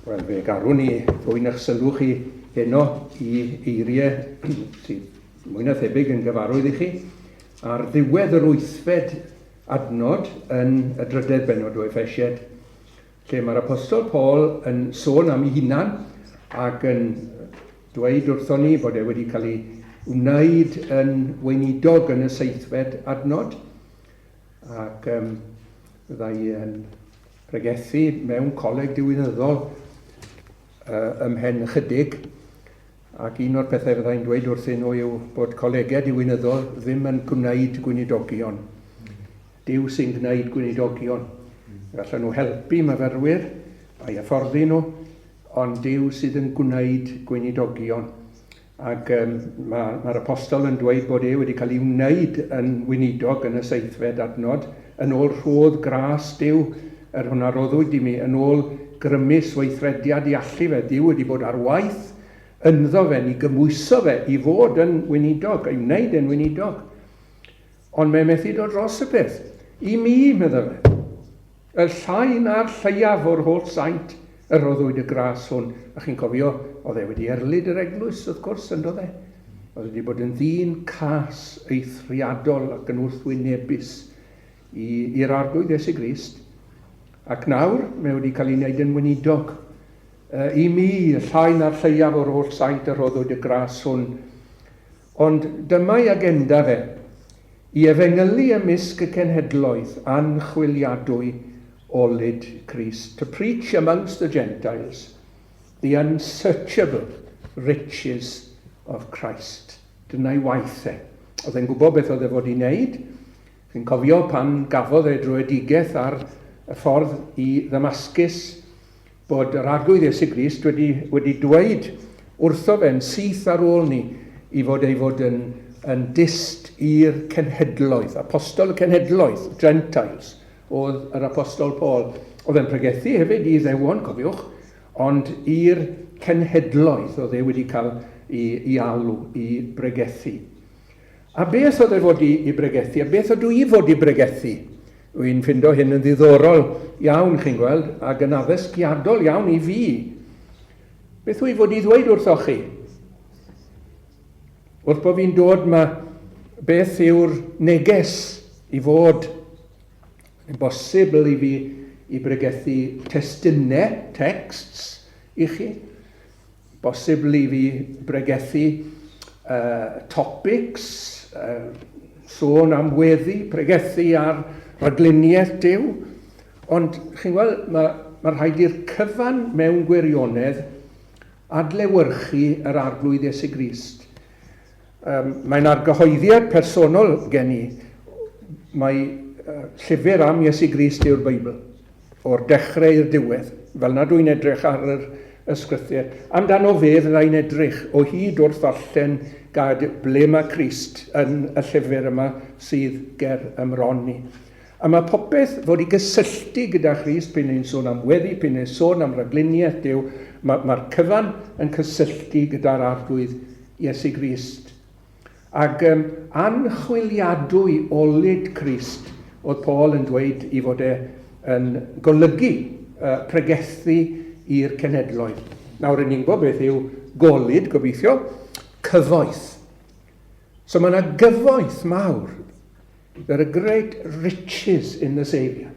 Wel, fe garwn ni fwy'n eich sylw chi heno i eiriau sydd mwy na thebyg yn gyfarwydd i chi ar ddiwedd yr 8fed adnod yn y drydedd bennod o Effesiaid, lle mae'r apostol Paul yn sôn am ei hunan ac yn dweud wrthon ni bod e wedi cael ei wneud yn weinidog yn y 7fed adnod ac byddai yn pregethu mewn coleg diwynyddol ymhen ychydig, ac un o'r pethau fyddai'n dweud wrthyn nhw yw bod colegau diwynyddol ddim yn gwneud gweinidogion. Dyw sy'n gwneud gweinidogion. Gallen nhw helpu myfyrwyr a'i hyfforddi nhw, ond Dyw sydd yn gwneud gweinidogion. Ac mae'r apostol yn dweud bod e wedi cael ei wneud yn weinidog yn y 7fed adnod, yn ôl rhodd gras Dyw, hwnna roddwyd i mi, yn ôl grymus weithrediad i allu fe. Dyw wedi bod ar waith ynddo fe, ni gymwyso fe i fod yn weinidog, i wneud yn weinidog. Ond mae'n methu dod dros y peth. I mi, meddwl fe, y llai na'r lleiaf o'r holl saint y roddwyd y gras hwn. A chi'n cofio, oedd e wedi erlyd yr eglwys, wrth gwrs, ynddo fe. Oedd wedi bod yn ddyn cas eithriadol ac yn wrthwynebus i'r arglwydd Iesu Grist. Ac nawr, mae wedi cael ei wneud yn weinidog. I mi, y llai na'r lleiaf o'r holl saint y roddwyd y gras hwn. Ond dyma'i agenda fe, i efengylu ymysg y cenhedloedd anchwiliadwy olyd Crist, to preach amongst the Gentiles the unsearchable riches of Christ. Dyna'i waith e. Oedd e'n gwybod beth oedd e fod i wneud. Chi'n cofio pan gafodd e drwydigaeth ar y ffordd i Ddamascus, bod yr arglwydd Iesu Grist wedi dweud wrtho fe'n syth ar ôl ni i fod yn dist i'r cenhedloedd, apostol y cenhedloedd, Gentiles, oedd yr apostol Paul. Oedd e'n pregethu hefyd i Iddewon, cofiwch, ond i'r cenhedloedd oedd e wedi cael i alw, i bregethu. A beth oedd e fod i bregethu? A beth oedd i fod i bregethu? Wy'n ffindo hyn yn ddiddorol iawn, chi'n gweld, ac yn addysgiadol iawn i fi. Beth wy'n fod i ddweud wrthoch chi? Wrth bod fi'n dod yma, beth yw'r neges i fod yn bosibl i fi i bregethu testunau, texts i chi? Bosibl i fi bregethu topics, sôn am weddi, pregethu ar ragluniaeth Dyw, ond chi'n gweld, mae rhaid i'r cyfan mewn gwirionedd adlewyrchu yr arglwydd Iesu Grist. Mae'n argyhoeddiad personol gen i. Mae llyfr am Iesu Grist yw'r Beibl, o'r dechrau i'r diwedd, fel na dwi'n edrych ar yr ysgrythiau. Amdano fe fyddai'n edrych o hyd wrth ddarllen gad ble mae Crist yn y llyfr yma sydd ger ymroni. A mae popeth fod i gysylltu gyda Christ, pyn ni'n sôn am weddi, pyn ni'n sôn am ragluniaeth Dyw, mae'r cyfan yn cysylltu gyda'r arglwydd Iesu Grist. Ac anchwiliadwy olyd Crist, oedd Paul yn dweud i fod e'n golygu pregethu i'r cenhedloedd. Nawr, ni'n gwybod beth yw golyd, gobeithio, cyfoeth. So mae yna gyfoeth mawr. There are great riches in the Saviour,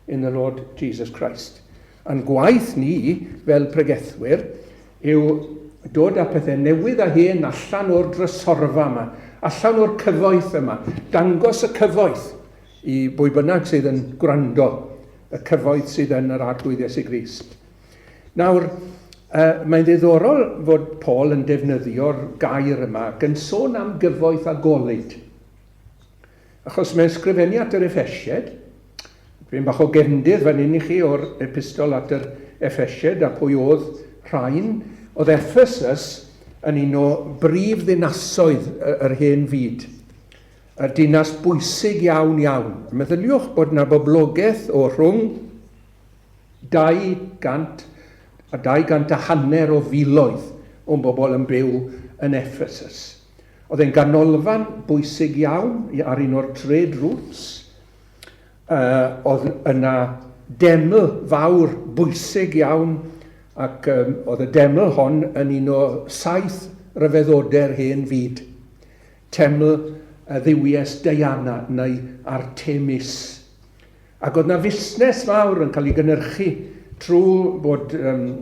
in the Lord Jesus Christ. A'n gwaith ni, fel pregethwyr, yw dod â pethau newydd a hen allan o'r drysorfa yma, allan o'r cyfoeth yma, dangos y cyfoeth i bwy bynnag sydd yn gwrando, y cyfoeth sydd yn yr arglwydd Iesu Grist. Nawr, mae'n ddiddorol fod Paul yn defnyddio'r gair yma, ac yn sôn am gyfoeth a golyd. Achos mae'n sgrifennu at yr Effesiaid, dwi'n bach o gefndydd fan hyn i chi o'r epistol at yr Effesiaid a pwy oedd rhain, oedd Ephesus yn un o brif ddinasoedd yr hen fyd. Y dinas bwysig iawn iawn. Meddyliwch bod yna boblogaeth o rhwng 200 a 250 o filoedd o'n bobl yn byw yn Ephesus. Oedd e'n ganolfan bwysig iawn ar un o'r trade routes. Oedd yna deml fawr bwysig iawn ac oedd y deml hon yn un o 7 ryfeddodau'r hen fyd. Teml y ddiwies Diana neu Artemis. Ac oedd na fusnes fawr yn cael ei gynhyrchu trwy bod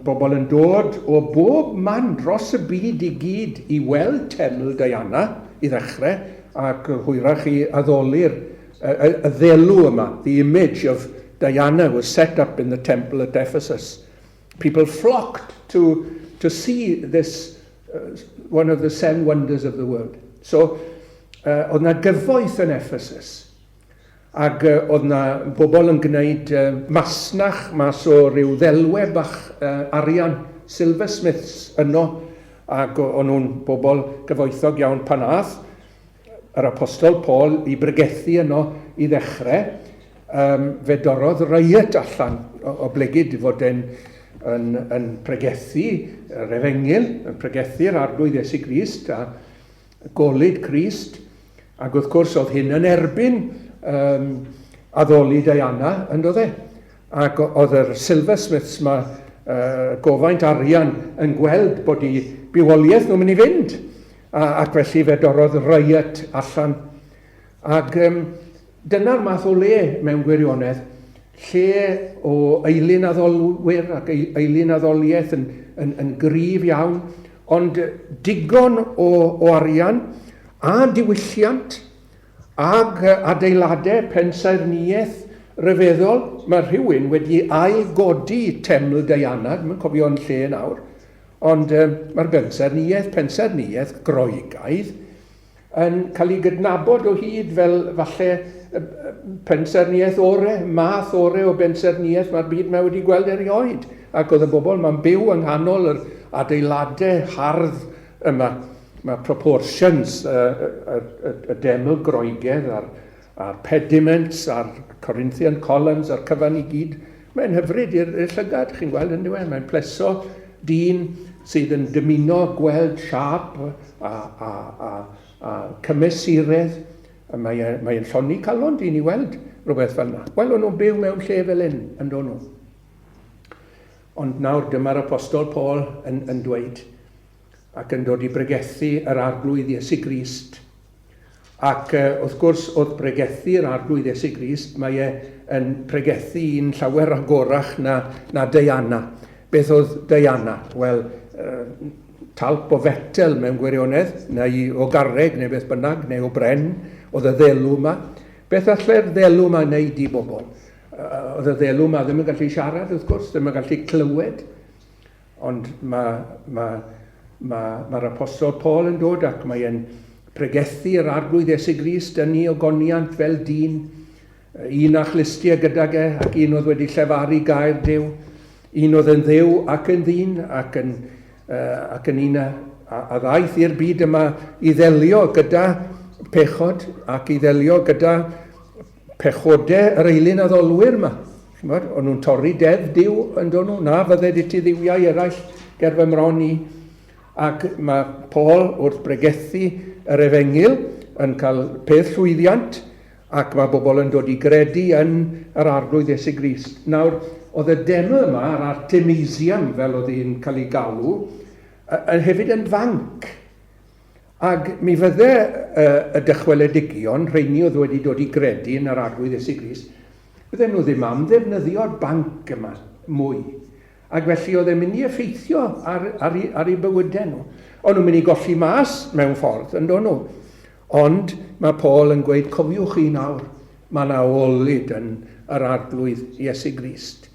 bobl yn dod o bob man dros y byd i gyd i weld teml Diana i ddechrau, ac hwyrach i addoli'r y ddelw yma. The image of Diana was set up in the temple at Ephesus. People flocked to see this, one of the 7 wonders of the world. So, oedd na gyfoeth yn Ephesus. Ac oedd na bobl yn gwneud masnach mas o ryw ddelwedd bach arian, silversmiths yno, ac o'n nhw'n bobl gyfoethog iawn pan ath yr apostol Paul i bregethu yno i ddechrau. Fe dorrodd riot allan o blegyd fod yn pregethu yr Efengil, yn pregethu'r arglwydd Iesu Grist a golyd Crist, ac wrth gwrs oedd hyn yn erbyn addoli Diana yn dod e. Ac oedd yr silversmiths yma gofaint arian yn gweld bod i bywoliaeth nhw'n mynd i fynd. Ac felly fe dorrodd riot allan. Ac dyna'r math o le mewn gwirionedd, lle o eilyn addolwyr ac eilyn addoliaeth yn gryf iawn, ond digon o arian a diwylliant ag adeiladau pensaernïaeth ryfeddol. Mae rhywun wedi ailgodi teml Diana, dwi'n cofio yn lle nawr, ond mae'r pensaernïaeth Groegaidd yn cael ei gydnabod o hyd fel falle pensaernïaeth orau, math orau o pensaernïaeth mae'r byd mae wedi gweld erioed. Ac oedd y bobl mae'n byw yng nghanol yr adeiladau hardd yma. Mae proportions y deml Groegaidd a'r pediments, a'r Corinthian columns, a'r cyfan i gyd. Mae'n hyfryd i'r llygad, chi'n gweld yn diwedd. Mae'n pleso dyn sydd yn dymuno gweld siap a cymesuredd. Mae'n lloni calon dyn i weld rhywbeth fel yna. Wel, o'n nhw'n byw mewn lle fel hyn, yn dod nhw. Ond nawr dyma'r apostol Paul yn dweud, ac yn dod i bregethu yr arglwydd Iesu Grist. Ac wrth gwrs, oedd bregethu'r arglwydd Iesu Grist, mae yn pregethu un llawer agorach na Diana. Beth oedd Diana? Wel, talp o fetel mewn gwirionedd, neu o garreg, neu beth bynnag, neu o bren, oedd y ddelw yma. Beth allai'r ddelw yma wneud i bobl? Oedd y ddelw yma ddim yn gallu siarad, wrth gwrs, ddim yn gallu clywed. Ond mae'r apostol Paul yn dod ac mae'n pregethu'r arglwydd Iesu Grist yn ei ogoniant fel dyn. Un a chlystiau gydag ac un oedd wedi llefaru gair Duw. Un oedd yn ddew ac yn ddyn ac yn un a ddaeth i'r byd yma i ddelio gyda pechod ac i ddelio gyda pechodau yr eilyn addolwyr yma. O'n nhw'n torri deddf Duw yn dod nhw. Na, fydde di ti ddiwiau eraill ger fy mron i. Ac mae Paul wrth bregethu yr Efengil yn cael peth llwyddiant, ac mae bobl yn dod i gredu yn yr arglwydd Iesu Grist. Nawr, oedd y deml yma, yr Artemisium, fel oedd hi'n cael ei galw, yn hefyd yn fanc. Ac mi fydde y dychweledigion, rheini oedd wedi dod i gredu yn yr arglwydd Iesu Grist, fydde nhw ddim am ddefnyddio'r banc yma mwy. Ac felly oedd e'n mynd i effeithio ar eu bywydau nhw. Ond nhw'n mynd i golli mas mewn ffordd, yn dod nhw. Ond mae Paul yn gweud, cofiwch chi nawr, mae yna olyd yn yr arglwydd Iesu Grist.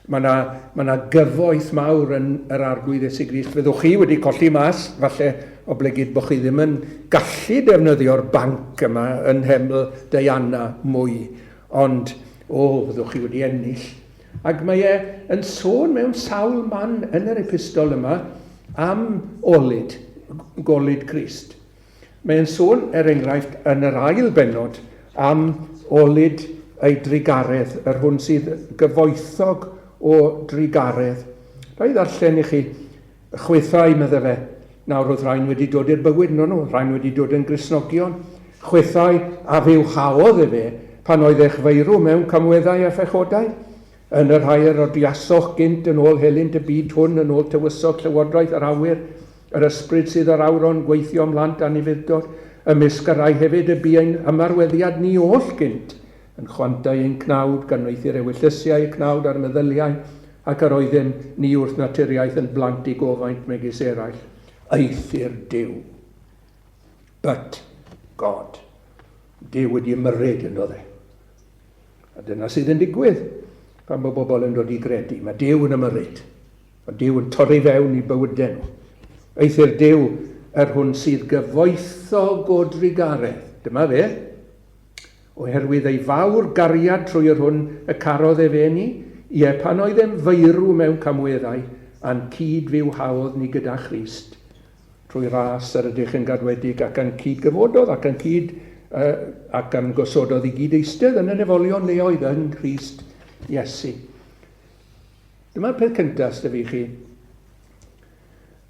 Mae yna gyfoeth mawr yn yr arglwydd Iesu Grist. Fyddwch chi wedi colli mas, falle o blegyd bod chi ddim yn gallu defnyddio'r banc yma yn heml Diana mwy. Ond, fyddwch chi wedi ennill. Ac mae yn sôn mewn sawl man yn yr epistol yma am olyd, golyd Crist. Mae yn sôn, enghraifft, yn yr ail bennod am olyd ei drigaredd, yr hwn sydd gyfoethog o drigaredd. Rhaid ddarllen i chi chwethau, medde fe. Nawr oedd rhain wedi dod i'r bywyd nhw, rhain wedi dod yn Gristnogion. Chwethau a fyw haodd e fe pan oedd eich feirw mewn camweddau a phechodau. yn yr rhai o'r diasoch gynt yn ôl helynt y byd hwn, yn ôl tywysog llywodraeth yr awyr, yr ysbryd sydd yr awron gweithio ymlant anifuddod, ymysg yr rhai hefyd y bu ein ymarweddiad ni oll gynt, yn chwantau ein cnawd, gan weithio'r ewyllisiau y cnawd a'r meddyliau, ac yr oeddym ni wrth naturiaeth yn blant i gofaint megis eraill. Eithir Duw. But God. Duw wedi ymyrryd yn dod e. A dyna sydd yn digwydd pan mae bobl yn dod i gredu. Mae Duw yn ymyrryd. Mae Duw yn torri fewn i bywydau nhw. Eithir Duw hwn sydd gyfoethog o drigaredd. Dyma fe. Oherwydd ei fawr gariad trwy'r hwn y carodd efenni, ie, pan oedd e'n feirw mewn camweddau, a'n cyd fyw hawodd ni gyda Christ, trwy ras yr ydych yn gadwedig ac yn cyd gyfododd ac yn cyd ac yn gosododd i gyd eistedd yn y nefolion leoedd yn Christ Iesu. Dyma'r peth cyntaf sydd fi chi,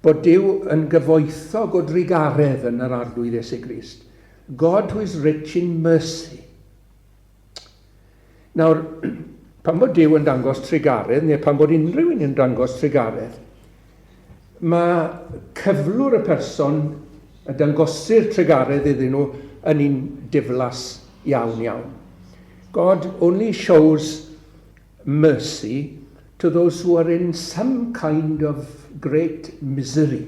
bod Duw yn gyfoethog o drigaredd yn yr arglwydd Iesu Grist. God who is rich in mercy. Nawr, pan bod Duw yn dangos trigaredd, neu pan bod unrhyw un yn dangos trigaredd, mae cyflwr y person y dangosir trigaredd iddyn nhw yn un diflas iawn iawn. God only shows mercy to those who are in some kind of great misery.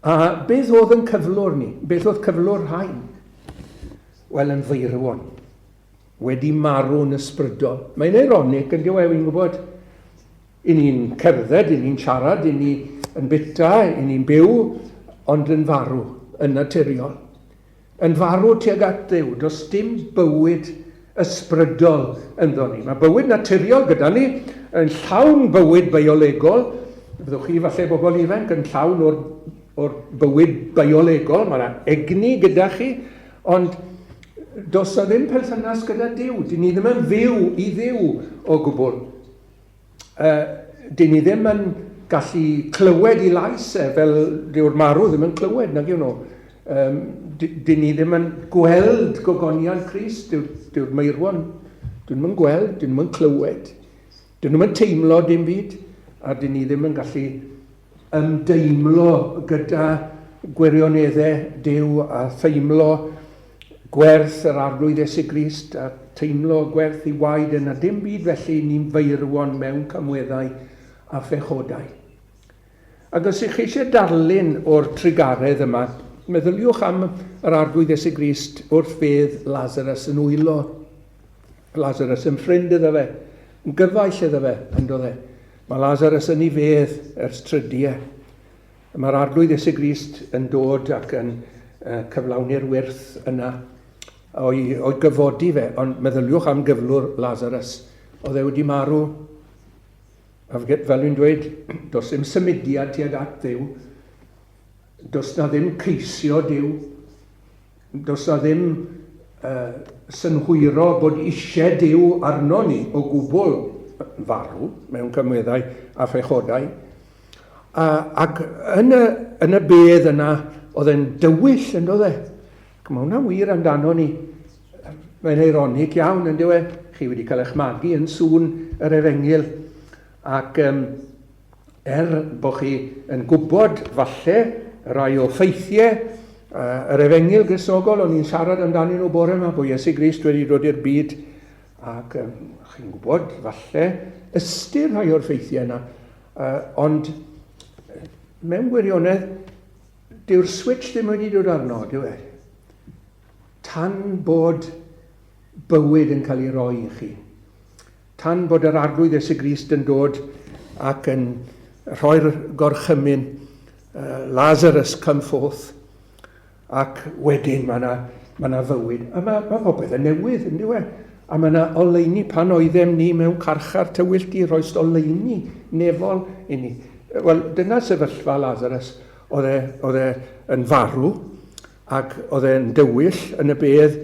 A beth oedd yn cyflwr ni? Beth oedd cyflwr hain? Wel, yn feirwon. Wedi marw'n ysbrydol. Mae'n ironic yn diwedd, wy'n gwybod, i ni'n cerdded, i ni'n siarad, i ni yn bita, i ni'n byw, ond yn farw, yn naturiol. Yn farw tuag at Dduw, does dim bywyd ysbrydol ynddo ni. Mae bywyd naturiol gyda ni, yn llawn bywyd biolegol, byddwch chi falle bobl ifanc yn llawn o'r bywyd biolegol, mae'na egni gyda chi, ond does na ddim perthynas gyda Duw. Dyn ni ddim yn fyw i Dduw o gwbl. Dyn ni ddim yn gallu clywed i lais fel dyw'r marw ddim yn clywed, nag yw nhw. Dyn ni ddim yn gweld gogoniant Christ, dyw'r meirwon. Dyn nhw'n gweld, dyn nhw'n clywed. Dyn nhw'n teimlo dim byd, a dyn ni ddim yn gallu ymdeimlo gyda gwirioneddau Duw a theimlo gwerth yr arglwydd Iesu Grist a teimlo gwerth i waed yna. Dim byd felly ni'n feirwon mewn camweddau a phechodau. Ac os ych chi eisiau darlun o'r trigaredd yma, meddyliwch am yr arglwydd Iesu Grist wrth fedd Lazarus yn wylo. Lazarus yn ffrind iddo fe, yn gyfaill iddo fe, yn dod e. Mae Lazarus yn ei fedd ers trydiau. Mae'r arglwydd Iesu Grist yn dod ac yn cyflawni'r wyrth yna o'i gyfodi fe, ond meddyliwch am gyflwr Lazarus. Oedd e wedi marw, a fel yw'n dweud, does ddim symudiad tuag at Dduw, does na ddim ceisio Duw, does na ddim synhwyro bod eisiau Duw arno ni o gwbl farw mewn cymweddau a phechodau. Ac yn y bedd yna, oedd e'n dywyll yn dod e. Mae hwnna'n wir amdano ni. Mae'n ironic iawn yn diwedd. Chi wedi cael eich magu yn sŵn yr Efengil. Ac bod chi yn gwybod falle rai o ffeithiau yr Efengil Gristnogol, o'n i'n siarad amdano nhw bore yma, bod Iesu Grist wedi dod i'r byd. Ac chi'n gwybod falle ystyr rhai o'r ffeithiau yna. Ond mewn gwirionedd, dyw'r switch ddim wedi dod arno, dyw e. Tan bod bywyd yn cael ei roi i chi. Tan bod yr arglwydd Iesu Grist yn dod ac yn rhoi'r gorchymyn Lazarus come forth, ac wedyn mae yna fywyd. A mae popeth yn newydd, yn diwedd. A mae yna oleuni pan oeddem ni mewn carchar tywyllt i roes oleuni nefol i ni. Wel, dyna sefyllfa Lazarus. Oedd e yn farw, ac oedd e'n dywyll yn y bedd,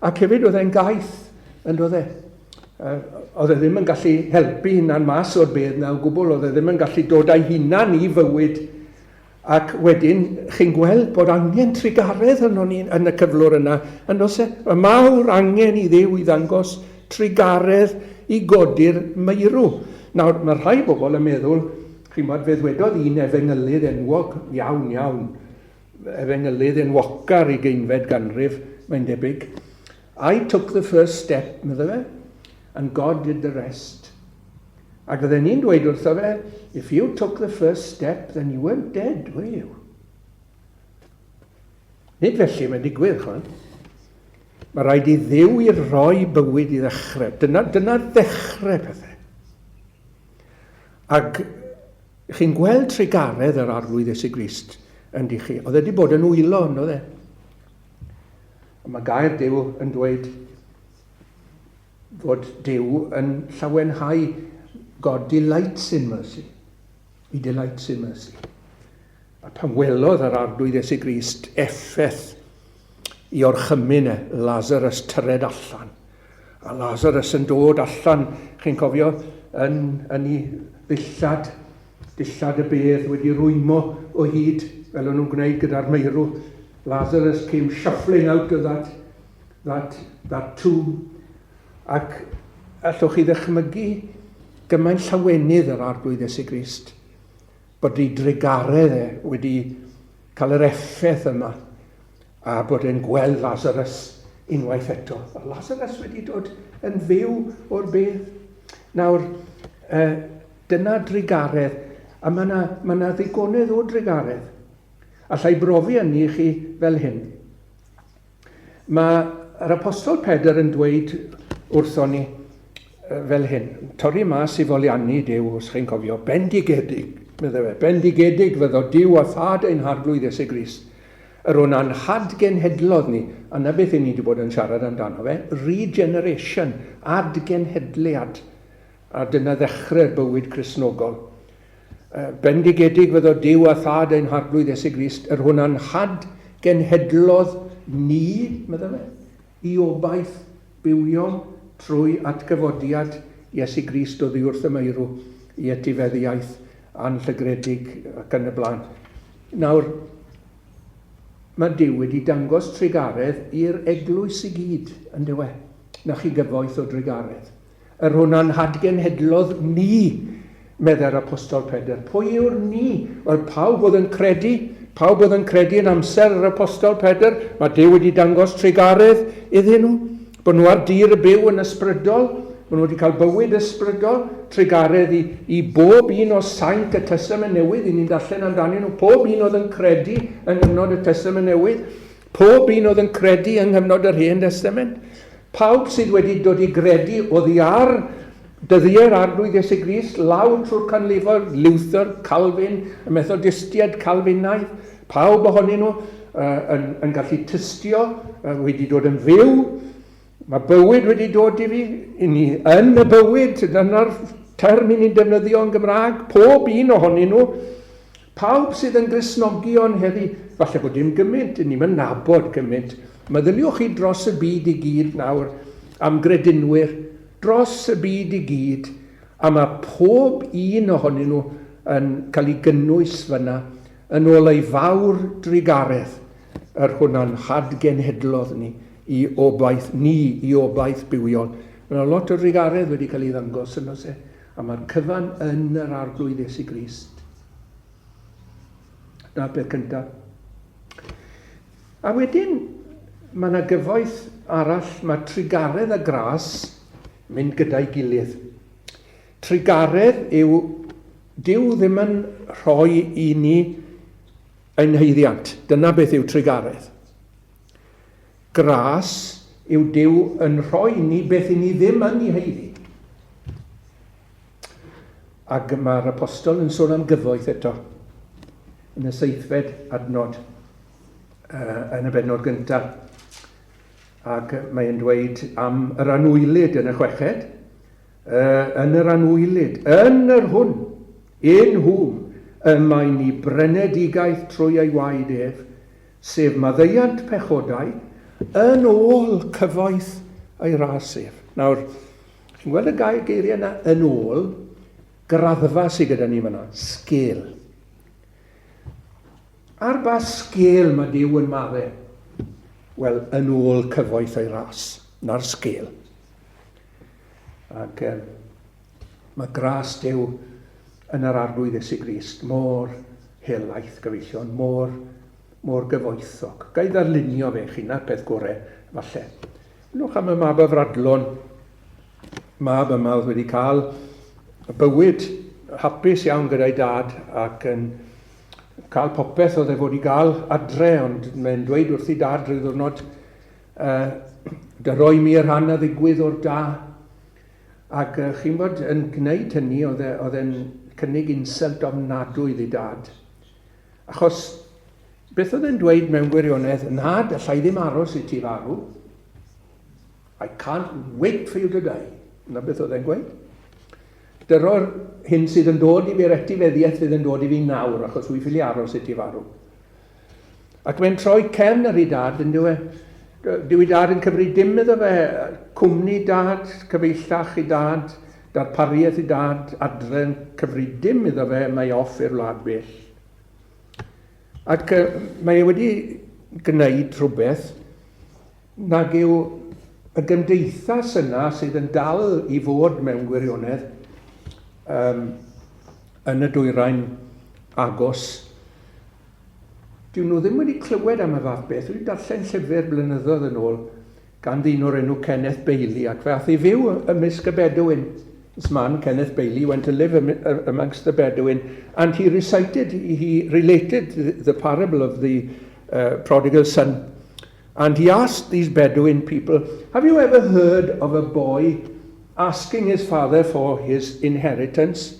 ac hefyd oedd e'n gaeth yn dod e. Oedd e ddim yn gallu helpu hunan mas o'r bedd na o gwbl, oedd e ddim yn gallu dod â'i hunan i fywyd, ac wedyn chi'n gweld bod angen trigaredd yn y cyflwr yna, yn oes e, mae mawr angen i Dduw i ddangos trigaredd i godi'r meirw. Nawr, mae rhai bobl yn meddwl, chi'n modd fe ddwedodd un efengylydd enwog iawn, efengylydd enwocar i geinfed ganrif, mae'n debyg. I took the first step, medda fe, and God did the rest. Ac fydden ni'n dweud wrtho fe, if you took the first step, then you weren't dead, were you? Nid felly mae'n digwydd, chwan. Mae rhaid i Dduw i roi bywyd i ddechrau. Dyna ddechrau pethau. Ac chi'n gweld trigaredd yr arglwydd Iesu Grist yn di chi. Oedd wedi bod yn wylo, oedd e? Mae gair Duw yn dweud fod Duw yn llawenhau God delights in mercy. He delights in mercy. A pan welodd yr arglwydd Iesu Grist effaith i orchymyn Lazarus tyred allan. A Lazarus yn dod allan, chi'n cofio, yn ei ddillad y bedd wedi rwymo o hyd, fel o'n nhw'n gwneud gyda'r meirw. Lazarus came shuffling out of that tomb. Ac allwch chi ddechmygu gymaint llawenydd yr arglwydd Iesu Grist, bod ei drigaredd wedi cael yr effaith yma, a bod e'n gweld Lazarus unwaith eto. A Lazarus wedi dod yn fyw o'r bedd. Nawr, dyna drigaredd, a mae yna ddigonedd o drigaredd. Allai brofi hynny i chi fel hyn. Mae'r Apostol Pedr yn dweud wrtho ni fel hyn. Torri mas i foliannu Duw, os chi'n cofio, bendigedig, medde fe, bendigedig fyddo Duw a thad ein harglwydd Iesu Grist. Yr hwnna'n hadgenhedlodd ni, a na beth i ni wedi bod yn siarad amdano fe, regeneration, adgenhedliad, a dyna ddechrau'r bywyd Cristnogol. Bendigedig fyddo Duw a thad ein harglwydd Iesu Grist, yr hwnna'n hadgenhedlodd ni, medde fe, i obaith bywiol trwy atgyfodiad Iesu Grist o ddiwrth y meirw i etifeddiaeth anllygredig ac yn y blaen. Nawr, mae Duw wedi dangos trigaredd i'r eglwys i gyd, yn dywe, na chi gyfoeth o drigaredd. Yr hwnna'n hadgenhedlodd ni, medde'r Apostol Pedr. Pwy yw'r ni? Wel, pawb oedd yn credu yn amser yr Apostol Pedr, mae Duw wedi dangos trigaredd iddyn nhw, bod nhw ar dir y byw yn ysbrydol, bod nhw wedi cael bywyd ysbrydol, trigaredd i bob un o saint y Testament Newydd, i ni'n darllen amdanyn nhw, pob un oedd yn credu yng nghyfnod y Testament Newydd, pob un oedd yn credu yng nghyfnod yr Hen Testament, pawb sydd wedi dod i gredu oddi ar dyddiau'r arglwydd Iesu Grist, lawr trwy'r canlifo, Luther, Calvin, y Methodistiaid, Calvinaidd, pawb ohonyn nhw yn gallu tystio, wedi dod yn fyw. Mae bywyd wedi dod i fi, i ni yn y bywyd, dyna'r term i ni'n defnyddio yn Gymraeg, pob un ohonyn nhw, pawb sydd yn Gristnogion heddi, falle bod dim gymaint, ni'n mynd nabod gymaint. Meddyliwch chi dros y byd i gyd nawr am gredinwyr, dros y byd i gyd, a mae pob un ohonyn nhw yn cael ei gynnwys fyna yn ôl ei fawr drigaredd, yr hwnna'n hadgenhedlodd ni, i obaith bywiol. Mae lot o drigaredd wedi cael ei ddangos yn oes, a mae'r cyfan yn yr arglwydd Iesu Grist. Na beth cyntaf. A wedyn, mae yna gyfoeth arall, mae trigaredd a gras mynd gyda'i gilydd. Trigaredd yw, Duw ddim yn rhoi i ni ein heiddiant. Dyna beth yw trigaredd. Gras yw Duw yn rhoi ni beth i ni ddim yn ei heiddi. Ac mae'r apostol yn sôn am gyfoeth eto yn y 7fed adnod yn y bennod gyntaf. Ac mae'n dweud am yr anwylid yn y 6fed, yn yr anwylid, yn yr hwn, in hwm, y mae'n ni brenedigaeth trwy ei waed ef, sef maddeiant pechodau, yn ôl cyfoeth ei rasef. Nawr, chi'n gweld y geiriau yna yn ôl, graddfa sydd gyda ni fyna, sgêl. Ar ba sgêl mae Duw yn maddau? Wel, yn ôl cyfoeth ei ras, na'r sgêl. Ac mae gras Duw yn yr arglwydd Iesu Grist mor helaeth gyfeillion, mor gyfoethog. Gai ddarlunio fe chi, na'r peth gorau, falle. Nwch am y mab y fradlon, mab yma oedd wedi cael bywyd hapus iawn gyda'i dad ac yn cael popeth oedd e fod i gael adre, ond mae'n dweud wrth i dad rhyw ddwrnod, dy roi mi yr rhan a ddigwydd o'r da. Ac chi'n bod yn gwneud hynny, oedd e'n cynnig insult ofnadwy i dad. Achos beth oedd e'n dweud mewn gwirionedd, nad, allai ddim aros i ti farw. I can't wait for you to die. Na beth oedd e'n gweud. Dyro'r hyn sydd yn dod i fi'r etifeddiaeth fydd yn dod i fi nawr, achos wi ffili aros i ti farw. Ac mae'n troi cefn ar ei dad, yn dyw ei dad yn cyfri dim iddo fe, cwmni dad, cyfeillach i dad, darpariaeth i dad, adre yn cyfri dim iddo fe, mae off i'r wlad bell. Ac mae e wedi gwneud rhywbeth nag yw y gymdeithas yna sydd yn dal i fod mewn gwirionedd yn y dwyrain agos. Dyn nhw ddim wedi clywed am y fath beth. Wedi darllen llyfr blynyddoedd yn ôl gan ddyn o'r enw Kenneth Bailey, ac fe ath i fyw ymysg y Bedouin. This man, Kenneth Bailey, went to live amongst the Bedouin, and he related the parable of the prodigal son. And he asked these Bedouin people, have you ever heard of a boy asking his father for his inheritance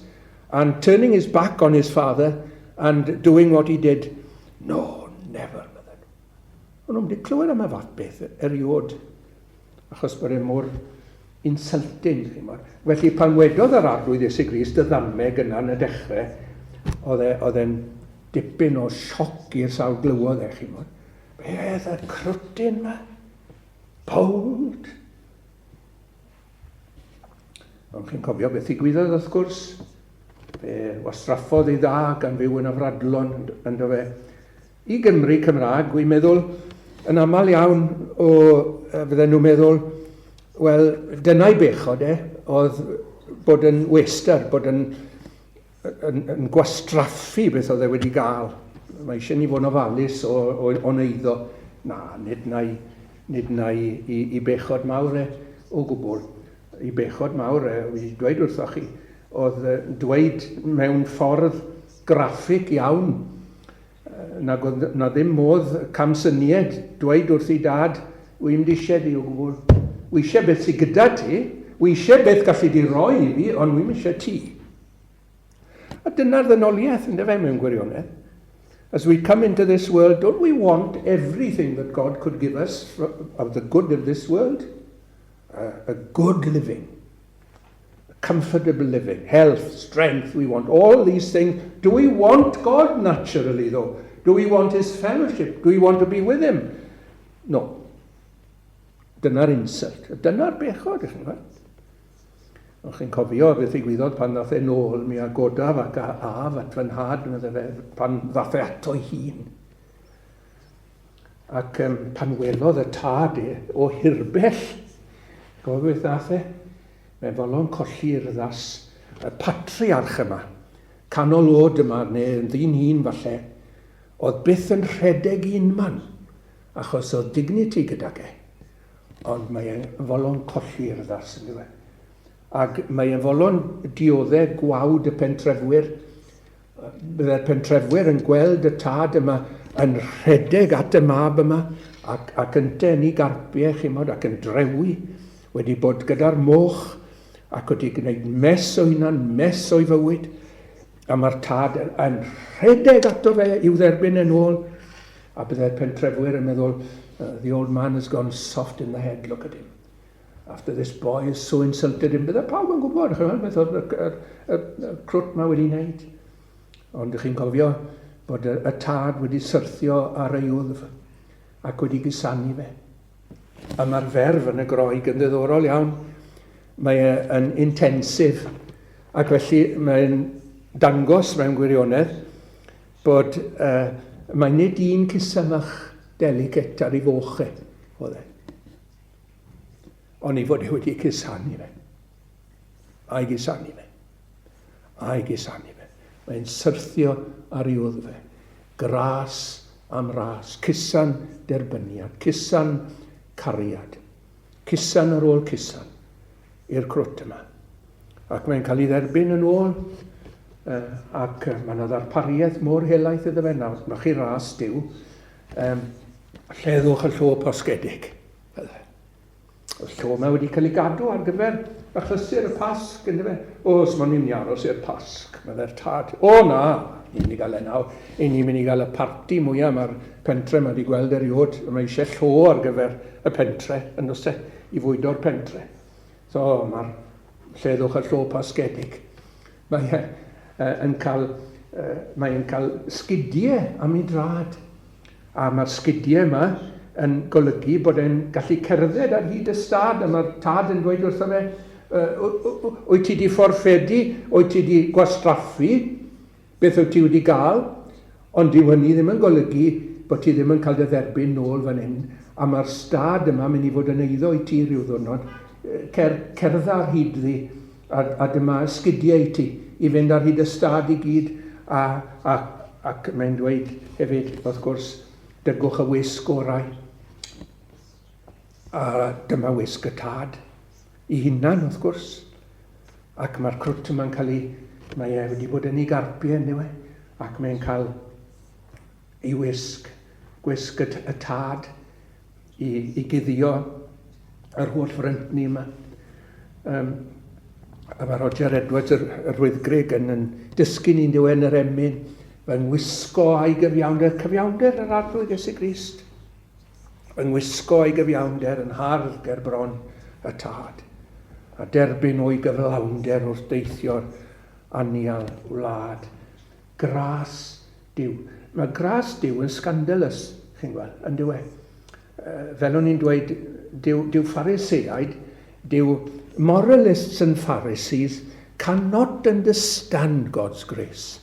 and turning his back on his father and doing what he did? No, never, medden. Ond nhw'n wedi clywed am y fath beth eriod, achos bod e mor insulting. Felly pan wedodd yr arglwydd Iesu Grist y ddameg yna yn y dechrau, oedd e'n dipyn o sioc i'r sawl glywodd chi mod. Beth y crwtyn yma? Bold. Ond chi'n cofio beth ddigwyddodd wrth gwrs. Fe wastraffodd ei dda gan fyw yn y fradlon ynddo fe. I Gymru Cymraeg, dwi'n meddwl, yn aml iawn o fydden nhw'n meddwl, wel, dyna'i bechod oedd bod yn wester, bod yn gwastraffu beth oedd e wedi gael. Mae eisiau ni fod yn ofalus o neiddo. Na, nid na i bechod mawr o gwbl. I bechod mawr wedi dweud wrthoch chi, oedd dweud mewn ffordd graffig iawn, na ddim modd camsyniad dweud wrth i dad, wy'n eisiau di o gwbl. Wy eisiau beth sy'n gyda ti, wy eisiau beth gallu di roi i fi, ond wy'n eisiau ti. A dyna'r ddynoliaeth yn fe mewn gwirionedd. As we come into this world, don't we want everything that God could give us of the good of this world? A good living, a comfortable living, health, strength, we want all these things. Do we want God naturally though? Do we want his fellowship? Do we want to be with him? No. Dyna'r insult. Dyna'r bechod, ych chi'n gwybod? O'ch chi'n cofio beth ddigwyddodd pan ddath e nôl mi agodaf ac af at fy nhad pan ddath e ato ei hun. Ac pan welodd y tad o hirbell, gofio beth ddath e? Mae'n folon colli'r ddas, y patriarch yma, canol od yma, neu yn ddyn hun falle, oedd byth yn rhedeg un man, achos oedd dignity gyda ge. Ond mae'n folon colli'r ddas yn ddiwedd. Ac mae'n folon dioddau gwawd y pentrefwyr. Bydde'r pentrefwyr yn gweld y tad yma yn rhedeg at y mab yma ac yn denu garpiau chymod ac yn drewi wedi bod gyda'r moch ac wedi gwneud mes o hunan, mes o'i fywyd, a mae'r tad yn rhedeg ato fe i'w dderbyn yn ôl, a bydde'r pentrefwyr yn meddwl, the old man has gone soft in the head, look at him. After this boy is so insulted him, bydde pawb yn gwybod, beth oedd y crwt ma wedi wneud. Ond ych chi'n cofio bod y tad wedi syrthio ar ei wddf ac wedi gysanu fe. A mae'r ferf yn y groeg yn ddiddorol iawn. Mae yn intensif ac felly mae'n dangos mewn gwirionedd bod mae nid un cysymach delicate ar ei foche oedd e. Ond i fod e wedi cysanu fe. a'i gusanu fe. A'i gusanu fe. Mae'n syrthio ar ei wddf fe. Gras am ras. Cusan derbyniad. Cusan cariad. Cusan ar ôl cusan. I'r crwt yma. Ac mae'n cael ei dderbyn yn ôl. Ac mae yna ddarpariaeth mor helaeth iddo fe nawr. Mae chi ras diw. Lleddwch y llo parchedig. Y llo yma wedi cael ei gadw ar gyfer achlysur y Pasg. Os ma'n ni'n aros i'r Pasg. Mae'r tad. O na! Ni'n mynd i gael enw. Ni'n mynd i gael y parti mwyaf. Mae'r pentre mae wedi gweld eriod. Mae eisiau llo ar gyfer y pentre. Yn oes i fwydo'r pentre. So mae'r lleddwch y llo parchedig. Mae'n cael sgidiau am ei drad. A mae'r sgidiau yma yn golygu bod e'n gallu cerdded ar hyd y stad, a mae'r tad yn dweud wrtho fe, wyt ti wedi fforffedu, wyt ti wedi gwastraffu, beth wyt ti wedi gael, ond dyw hynny ddim yn golygu bod ti ddim yn cael dy dderbyn nôl fan hyn, a mae'r stad yma mynd i fod yn eiddo i ti rhyw ddwrnod, cerdda ar hyd ddi, a dyma sgidiau i ti, i fynd ar hyd y stad i gyd, ac mae'n dweud hefyd, wrth gwrs, dygwch y wisg orau. A dyma wisg y tad. I hunan, wrth gwrs. Ac mae'r crwt yma'n cael ei... Mae e wedi bod yn ei garpiau yn yw e. Ac mae'n cael ei wisg. Gwisg y tad. I guddio yr holl fryntni yma. A mae Roger Edwards, yr wyddgrig, yn dysgu ni'n diwen yr emyn. Fe'n wisgo a'i gyfiawnder, cyfiawnder yr arglwydd Iesu Grist. Fe'n wisgo a'i gyfiawnder yn hardd ger bron y tad. A derbyn o'i gyflawnder wrth deithio'r anial wlad. Gras diw. Mae gras diw yn scandalous, chi'n gweld, yn dywe. Fel o'n i'n dweud, diw Phariseaid, diw moralists and Pharisees cannot understand God's grace.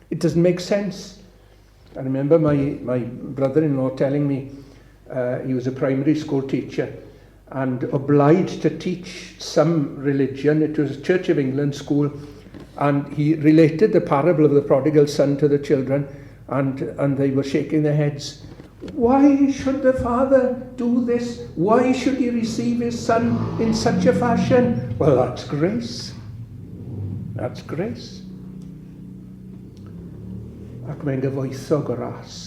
It doesn't make sense. I remember my brother-in-law telling me he was a primary school teacher and obliged to teach some religion. It was a Church of England school, and he related the parable of the prodigal son to the children, and they were shaking their heads. Why should the father do this? Why should he receive his son in such a fashion? Well, that's grace. That's grace. Ac mae'n gyfoethog o ras.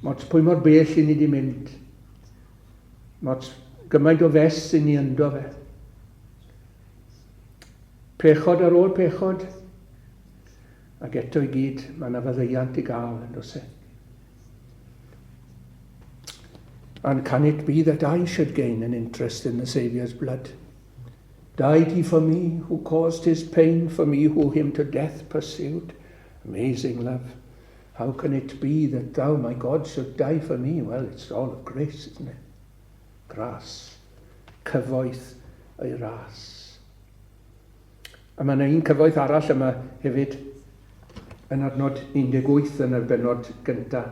Mots pwy mor bell i ni di mynd. Mots gymaint o fes i ni yndo fe. Pechod ar ôl pechod. Ac eto i gyd, mae yna faddeuant i gael yn dos e. And can it be that I should gain an interest in the Saviour's blood? Died he for me, who caused his pain, for me who him to death pursued? Amazing love. How can it be that thou, my God, should die for me? Well, it's all of grace, isn't it? Gras. Cyfoeth ei ras. A mae yna un cyfoeth arall yma hefyd yn adnod 18 yn y benod gyntaf.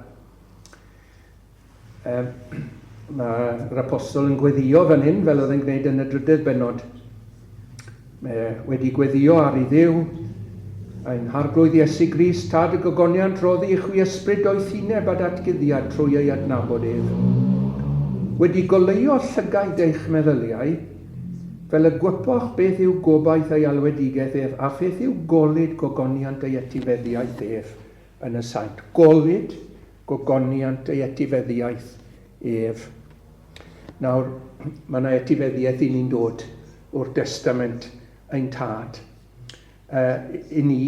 Mae'r apostol yn gweddio fan hyn, fel oedd yn gwneud yn y drydydd benod. Mae wedi gweddio ar ei ddew, ein harglwydd Iesu Grist, tad y gogoniant roddi i chwi ysbryd o'i thineb a datgyddiad trwy ei adnabod ef. Wedi goleio llygaid eich meddyliau, fel y gwypoch beth yw gobaith ei alwedigaeth ef, a pheth yw golyd gogoniant ei etifeddiaeth ef yn y saint. Golyd gogoniant ei etifeddiaeth ef. Nawr, mae yna etifeddiaeth i ni'n dod o'r testament ein tad. I ni,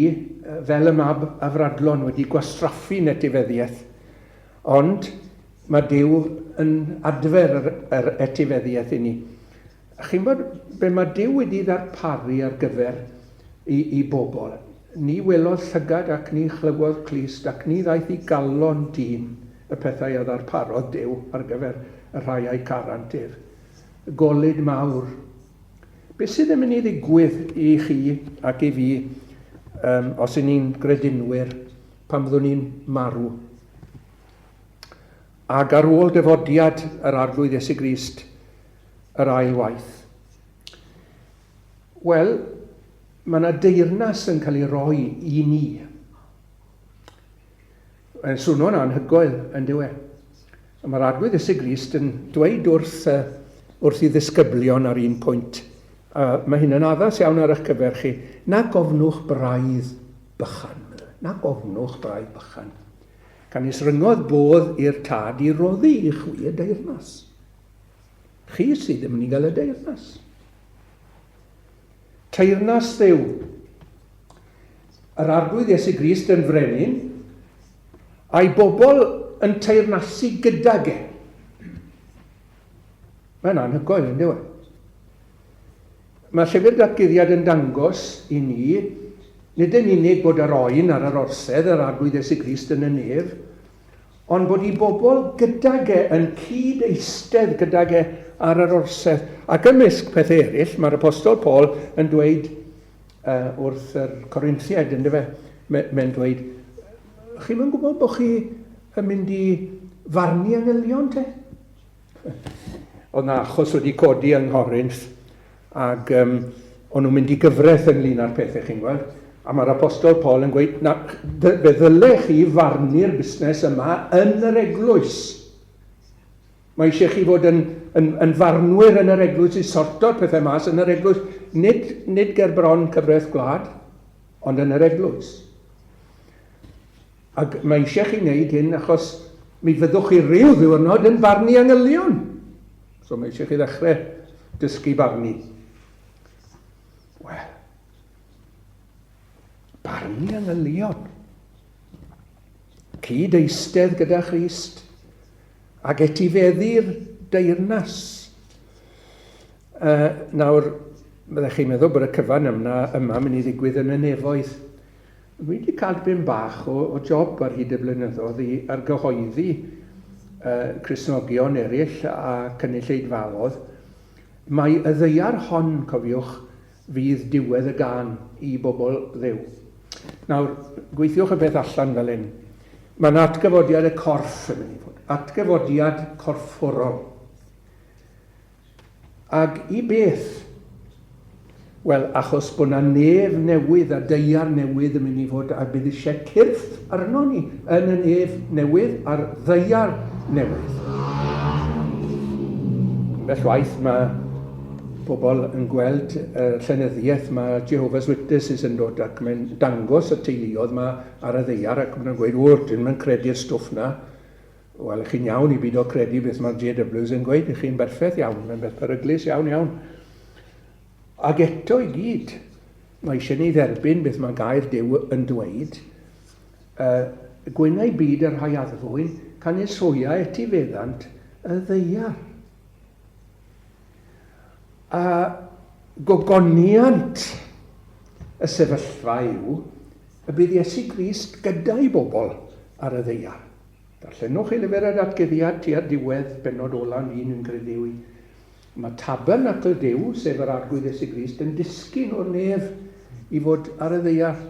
fel y mab afradlon, wedi gwastraffu'n etifeddiaeth, ond mae Duw yn adfer yr etifeddiaeth i ni. Chi'n bod be mae Duw wedi ddarparu ar gyfer i bobl. Ni welodd llygad ac ni chlywodd clust ac ni ddaeth i galon dyn y pethau a ddarparodd Duw ar gyfer y rhai a'i carant ef. Golyd mawr. Be sydd yn mynd i ddigwydd i chi ac i fi os y'n ni'n gredinwyr pan fyddwn ni'n marw? Ac ar ôl dyfodiad yr arglwydd Iesu Grist yr ail waith. Wel, mae yna deyrnas yn cael ei roi i ni. Yn swnio'n anhygoel yn diwedd. Mae'r arglwydd Iesu Grist yn dweud wrth i ddisgyblion ar un pwynt. Mae hyn yn addas iawn ar eich cyfer chi. Na gofnwch braidd bychan. Na gofnwch braidd bychan. Can isryngodd bodd i'r tad i roddi i chwi y deyrnas. Chi sydd ddim yn ei gael y deyrnas. Teyrnas Dduw. Yr arglwydd Iesu Grist yn frenin, a'i bobl yn teyrnasu gydag e. Mae'n anhygoel yn diwedd. Mae llyfr datguddiad yn dangos i ni, nid yn unig bod yr oen ar yr orsedd, yr arglwydd Iesu Grist yn y nef, ond bod i bobl gydag e yn cyd eistedd gydag e ar yr orsedd. Ac ymysg pethau eraill, mae'r apostol Paul yn dweud wrth yr Corinthiaid, yn dyfe, mae'n dweud, chi'n mynd gwybod bod chi yn mynd i farnu angylion te? Oedd na achos wedi codi yng Nghorinth, ac o'n nhw'n mynd i gyfraith ynglyn â'r pethau, chi'n gweld. A mae'r apostol Paul yn gweud, fe ddyle chi farnu'r busnes yma yn yr eglwys. Mae eisiau chi fod yn farnwyr yn yr eglwys i sorto'r pethau mas yn yr eglwys, nid ger bron cyfraith gwlad, ond yn yr eglwys. Ac mae eisiau chi wneud hyn achos mi fyddwch chi ryw ddiwrnod yn farnu angylion. So mae eisiau chi ddechrau dysgu barnu. Wel, barnu angylion. Cyd eistedd gyda Christ ac etifeddu'r deyrnas. Nawr, byddech chi'n meddwl bod y cyfan yma mynd i ddigwydd yn y nefoedd. Dwi wedi cael byn bach o job ar hyd y blynyddoedd i argyhoeddi Cristnogion eraill a cynulleidfaoedd. Mae y ddeiar hon, cofiwch, fydd diwedd y gan i bobl Dduw. Nawr, gweithiwch y beth allan fel hyn. Mae'n atgyfodiad y corff yn mynd i fod. Atgyfodiad corfforol. Ac i beth? Wel, achos bod yna nef newydd a deiar newydd yn mynd i fod a bydd eisiau cyrff arno ni yn y nef newydd a'r deiar newydd. Bellwaith mae pobl yn gweld llenyddiaeth, mae Jehovah's Witnesses yn dod ac mae'n dangos y teuluodd yma ar y ddeiar ac mae'n gweud, dyn nhw'n credu'r stwff na. Wel, chi'n iawn i byd o credu beth mae'r JWs yn gweud, chi'n berffaith iawn, mae'n beth peryglus iawn. Ac eto i gyd, mae eisiau ni dderbyn beth mae gair Duw yn dweud, gwynau byd yr rhai addfwyn, can eswia etifeddant y ddeiar. A gogoniant y sefyllfa yw y bydd Iesu Grist gyda'i bobl ar y ddeiar. Darllenwch i lyfr yr atguddiad tua'r diwedd benod ola'n un yn credu. Mae tabernacl Duw, sef yr arglwydd Iesu Grist, yn disgyn o'r nef i fod ar y ddeiar.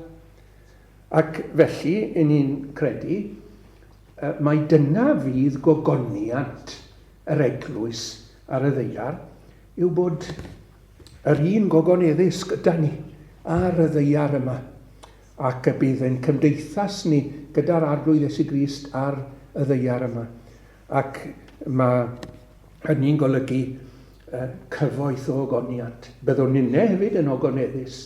Ac felly, yn ni'n credu, mae dyna fydd gogoniant yr eglwys ar y ddeiar, yw bod yr un gogoneddus gyda ni ar y ddeiar yma. Ac y bydd yn cymdeithas ni gyda'r arglwydd Iesu Grist ar y ddeiar yma. Ac mae hynny'n golygu cyfoeth o ogoniant. Byddwn ninne hefyd yn ogoneddus.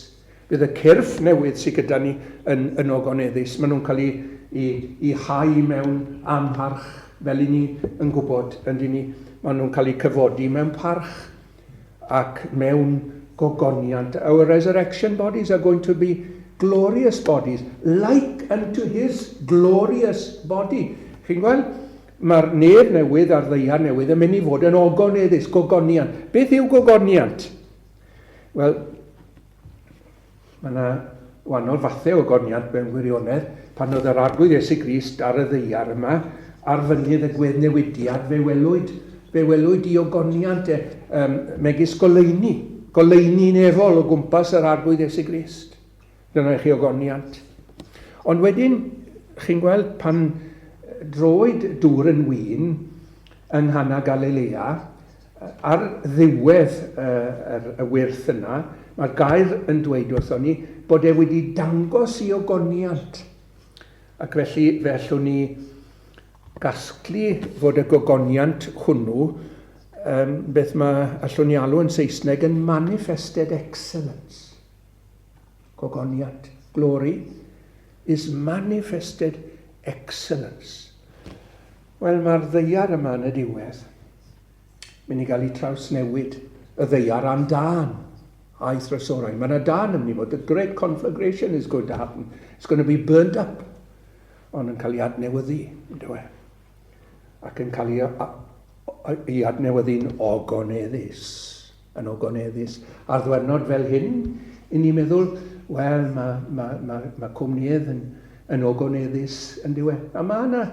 Bydd y cyrff newydd sydd gyda ni yn ogoneddus. Maen nhw'n cael eu hau mewn amharch fel i ni yn gwybod. Maen nhw'n cael eu cyfodi mewn parch ac mewn gogoniant. Our resurrection bodies are going to be glorious bodies, like unto his glorious body. Chi'n gweld? Mae'r nef newydd a'r ddeiar newydd yn mynd i fod yn ogoneddus, gogoniant. Beth yw gogoniant? Wel, mae yna wahanol fathau o ogoniant mewn gwirionedd. Pan oedd yr arglwydd Iesu Grist ar y ddeiar yma, ar fynydd y gweddnewidiad, fe welwyd i ogoniant megis goleini nefol o gwmpas yr arglwydd Iesu Grist. Dyna chi ogoniant. Ond wedyn, chi'n gweld pan droed dŵr yn wyn yng Nghana Galilea, ar ddiwedd y wyrth yna, Mae'r gair yn dweud wrthon ni bod e wedi dangos I ogoniant. Ac felly fellwn ni gasglu fod y gogoniant hwnnw beth mae allwn ni alw yn Saesneg yn manifested excellence. Gogoniant, glory, is manifested excellence. Wel, mae'r ddeiar yma yn y diwedd. Mynd I gael I trawsnewid y ddeiar am dan a'i thrysorau. Mae yna dan yn mynd I fod. The great conflagration is going to happen. It's going to be burned up. Ond yn cael ei adnewyddu, ynddo e? Ac yn cael ei adnewyddu'n ogoneddus. Yn ogoneddus. A'r ddwernod fel hyn, I ni meddwl, wel, mae cwmnïedd yn ogoneddus yn diwedd. A mae yna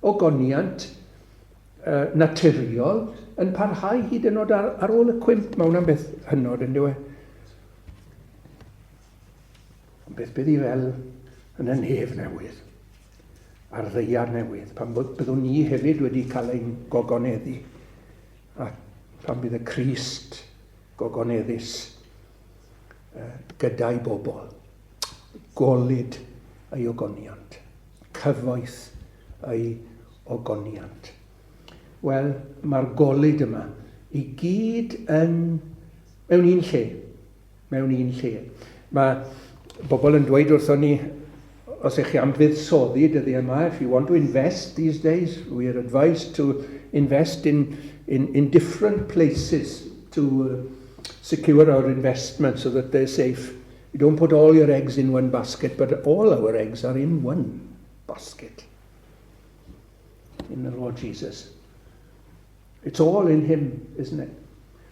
ogoniant naturiol yn parhau hyd yn oed ar ôl y cwymp. Mae hwnna'n beth hynod yn diwedd. Beth bydd I fel yn y nef newydd. A'r ddeiar newydd. Pan byddwn ni hefyd wedi cael ein gogoneddu. A pan bydd y Crist gogoneddus gyda'i bobl. Golyd ei ogoniant. Cyfoeth ei ogoniant. Wel, mae'r golyd yma I gyd yn mewn un lle. Mewn un lle. Mae bobl yn dweud wrthon ni, os eich chi am fuddsoddi dyddi yma, if you want to invest these days, we are advised to invest in different places to secure our investment so that they're safe. You don't put all your eggs in one basket, but all our eggs are in one basket. In the Lord Jesus. It's all in him, isn't it?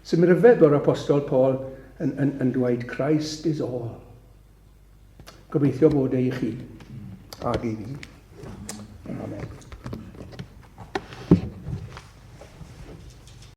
So mi ryfedd o'r Apostol Paul yn dweud, Christ is all. Gobeithio bod I chi ag I fi.